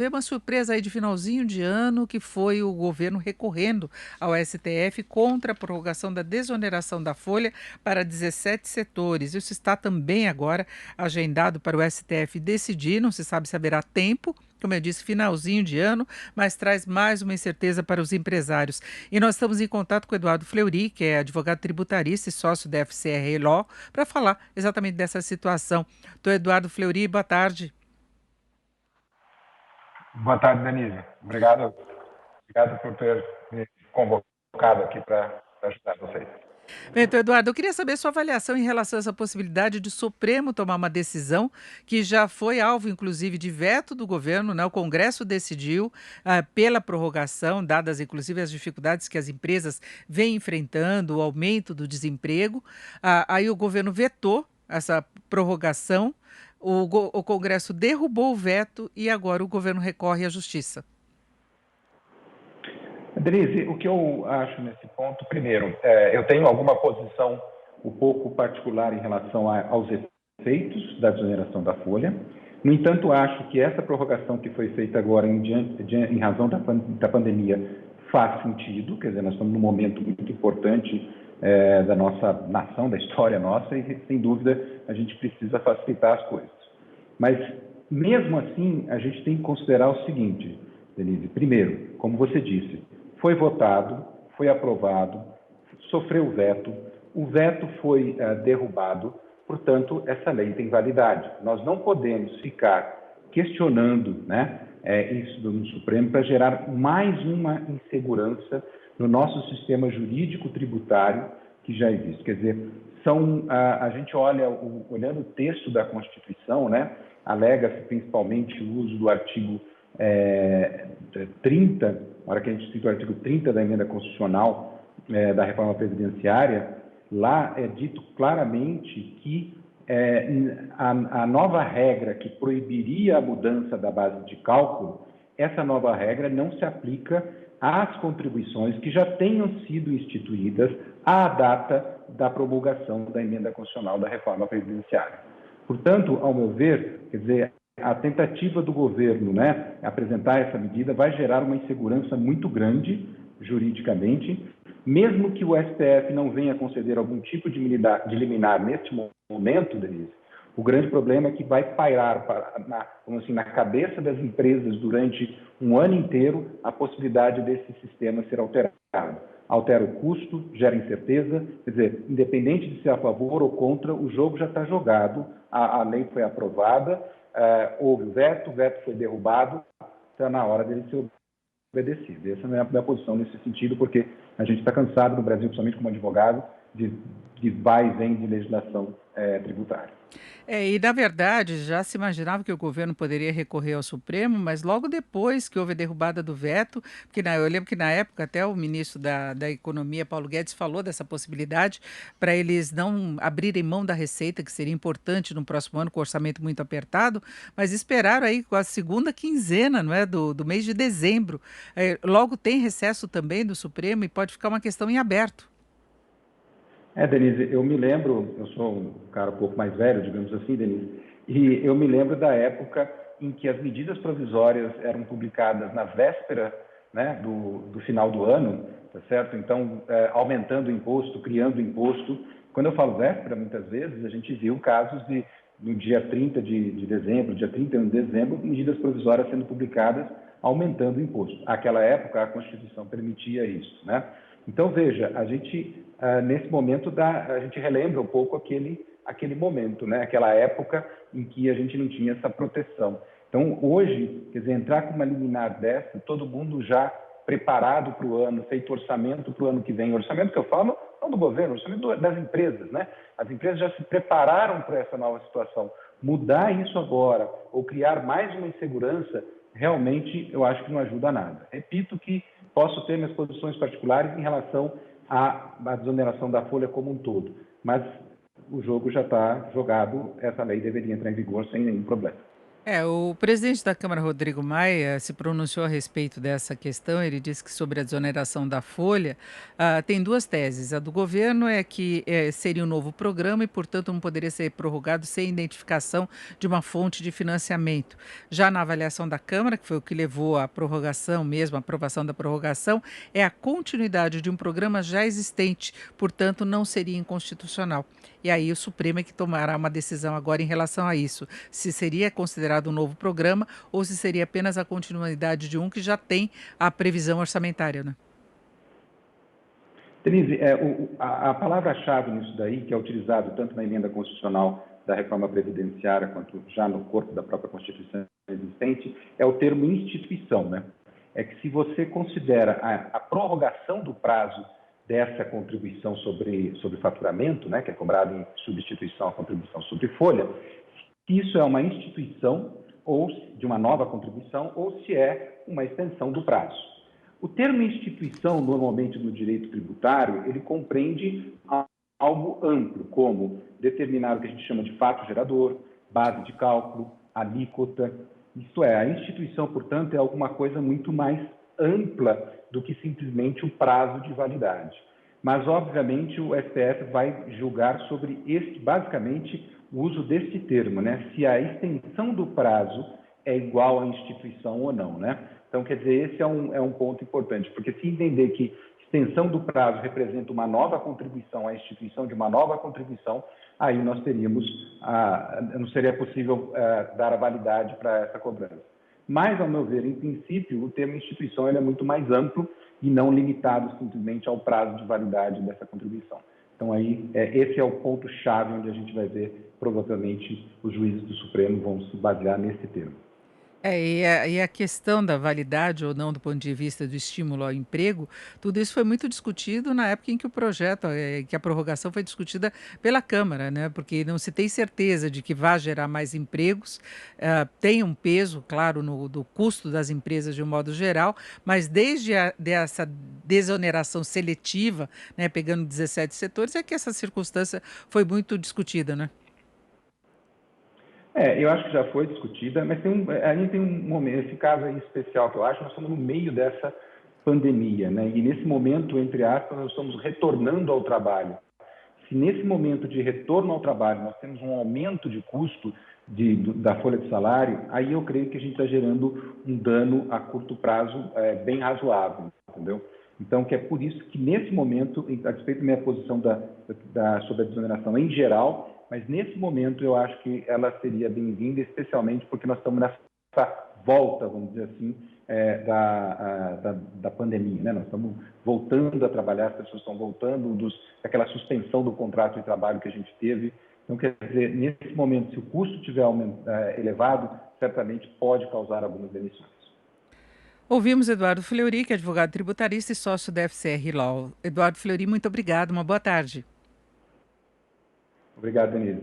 Teve uma surpresa aí de finalzinho de ano, que foi o governo recorrendo ao STF contra a prorrogação da desoneração da folha para 17 setores. Isso está também agora agendado para o STF decidir, não se sabe se haverá tempo, como eu disse, finalzinho de ano, mas traz mais uma incerteza para os empresários. E nós estamos em contato com o Eduardo Fleury, que é advogado tributarista e sócio da FCR Law, para falar exatamente dessa situação. Doutor Eduardo Fleury, boa tarde. Boa tarde, Denise. Obrigado por ter me convocado aqui para ajudar vocês. Bem, então, Eduardo, eu queria saber sua avaliação em relação a essa possibilidade de o Supremo tomar uma decisão que já foi alvo, inclusive, de veto do governo, né? O Congresso decidiu pela prorrogação, dadas, inclusive, as dificuldades que as empresas vêm enfrentando, o aumento do desemprego. Aí o governo vetou essa prorrogação, o Congresso derrubou o veto e agora o governo recorre à Justiça. Denise, o que eu acho nesse ponto, primeiro, eu tenho alguma posição um pouco particular em relação aos efeitos da desoneração da folha. No entanto, acho que essa prorrogação que foi feita agora em razão da pandemia faz sentido, quer dizer, nós estamos num momento muito importante da nossa nação, da história nossa, e sem dúvida a gente precisa facilitar as coisas. Mas, mesmo assim, a gente tem que considerar o seguinte, Denise. Primeiro, como você disse, foi votado, foi aprovado, sofreu veto, o veto foi derrubado, portanto, essa lei tem validade. Nós não podemos ficar questionando, né, isso no Supremo para gerar mais uma insegurança no nosso sistema jurídico tributário que já existe. Quer dizer, a gente olhando o texto da Constituição, né, alega-se principalmente o uso do artigo 30, na hora que a gente cita o artigo 30 da emenda constitucional da reforma previdenciária, lá é dito claramente que a nova regra que proibiria a mudança da base de cálculo, essa nova regra não se aplica às contribuições que já tenham sido instituídas à data da promulgação da emenda constitucional da reforma previdenciária. Portanto, ao meu ver, quer dizer, a tentativa do governo, né, apresentar essa medida vai gerar uma insegurança muito grande juridicamente, mesmo que o STF não venha conceder algum tipo de liminar neste momento, Denise. O grande problema é que vai pairar na cabeça das empresas durante um ano inteiro a possibilidade desse sistema ser alterado. Altera o custo, gera incerteza, quer dizer, independente de ser a favor ou contra, o jogo já está jogado, a lei foi aprovada, houve o veto foi derrubado, está na hora dele ser obedecido. Essa é a minha posição nesse sentido, porque a gente está cansado no Brasil, principalmente como advogado, de vai e vem de legislação tributária. E na verdade já se imaginava que o governo poderia recorrer ao Supremo, mas logo depois que houve a derrubada do veto, porque eu lembro que na época até o ministro da Economia, Paulo Guedes, falou dessa possibilidade para eles não abrirem mão da receita, que seria importante no próximo ano, com o orçamento muito apertado, mas esperaram aí com a segunda quinzena, não é, do mês de dezembro. Logo tem recesso também do Supremo e pode ficar uma questão em aberto. Denise, eu me lembro, eu sou um cara um pouco mais velho, digamos assim, Denise, e eu me lembro da época em que as medidas provisórias eram publicadas na véspera, né, do final do ano, tá certo? Então, aumentando o imposto, criando o imposto. Quando eu falo véspera, muitas vezes, a gente viu casos no dia 30 de dezembro, dia 31 de dezembro, medidas provisórias sendo publicadas aumentando o imposto. Naquela época, a Constituição permitia isso, né? Então, veja, a gente, nesse momento, a gente relembra um pouco aquele momento, né? Aquela época em que a gente não tinha essa proteção. Então, hoje, quer dizer, entrar com uma liminar dessa, todo mundo já preparado para o ano, feito orçamento para o ano que vem. Orçamento que eu falo, não do governo, orçamento das empresas, né? As empresas já se prepararam para essa nova situação. Mudar isso agora, ou criar mais uma insegurança, realmente eu acho que não ajuda a nada. Repito que posso ter minhas posições particulares em relação à desoneração da folha como um todo, mas o jogo já está jogado, essa lei deveria entrar em vigor sem nenhum problema. O presidente da Câmara, Rodrigo Maia, se pronunciou a respeito dessa questão. Ele disse que sobre a desoneração da folha, tem duas teses. A do governo é que seria um novo programa e, portanto, não poderia ser prorrogado sem identificação de uma fonte de financiamento. Já na avaliação da Câmara, que foi o que levou à prorrogação mesmo, a aprovação da prorrogação, é a continuidade de um programa já existente, portanto, não seria inconstitucional. E aí o Supremo é que tomará uma decisão agora em relação a isso, se seria considerado um novo programa ou se seria apenas a continuidade de um que já tem a previsão orçamentária, né? Denise, a palavra-chave nisso daí, que é utilizado tanto na emenda constitucional da reforma previdenciária quanto já no corpo da própria Constituição existente, é o termo instituição, né? É que se você considera a prorrogação do prazo dessa contribuição sobre faturamento, né, que é cobrado em substituição à contribuição sobre folha, se isso é uma instituição ou de uma nova contribuição ou se é uma extensão do prazo. O termo instituição, normalmente no direito tributário, ele compreende algo amplo, como determinar o que a gente chama de fato gerador, base de cálculo, alíquota. Isto é, a instituição, portanto, é alguma coisa muito mais ampla do que simplesmente o prazo de validade. Mas, obviamente, o STF vai julgar sobre basicamente, o uso deste termo, né? Se a extensão do prazo é igual à instituição ou não, né? Então, quer dizer, esse é um ponto importante, porque se entender que extensão do prazo representa uma nova contribuição, a instituição de uma nova contribuição, aí nós teríamos, não seria possível dar a validade para essa cobrança. Mas, ao meu ver, em princípio, o termo instituição ele é muito mais amplo e não limitado simplesmente ao prazo de validade dessa contribuição. Então, aí, esse é o ponto-chave onde a gente vai ver, provavelmente, os juízes do Supremo vão se basear nesse termo. E a questão da validade ou não do ponto de vista do estímulo ao emprego, tudo isso foi muito discutido na época em que o projeto, que a prorrogação foi discutida pela Câmara, né? Porque não se tem certeza de que vai gerar mais empregos, tem um peso, claro, do custo das empresas de um modo geral, mas desde dessa desoneração seletiva, né, pegando 17 setores, é que essa circunstância foi muito discutida, né? Eu acho que já foi discutida, mas a gente tem um momento, esse caso aí especial que eu acho, nós estamos no meio dessa pandemia, né? E nesse momento, entre aspas, nós estamos retornando ao trabalho. Se nesse momento de retorno ao trabalho nós temos um aumento de custo da folha de salário, aí eu creio que a gente está gerando um dano a curto prazo bem razoável, entendeu? Então, que é por isso que nesse momento, a despeito da minha posição sobre a desoneração em geral, mas nesse momento eu acho que ela seria bem-vinda, especialmente porque nós estamos nessa volta, vamos dizer assim, da pandemia, né? Nós estamos voltando a trabalhar, as pessoas estão voltando daquela suspensão do contrato de trabalho que a gente teve. Então, quer dizer, nesse momento, se o custo estiver elevado, certamente pode causar algumas demissões. Ouvimos Eduardo Fleury, que é advogado tributarista e sócio da FCR Law. Eduardo Fleury, muito obrigado, uma boa tarde. Obrigado, Denise.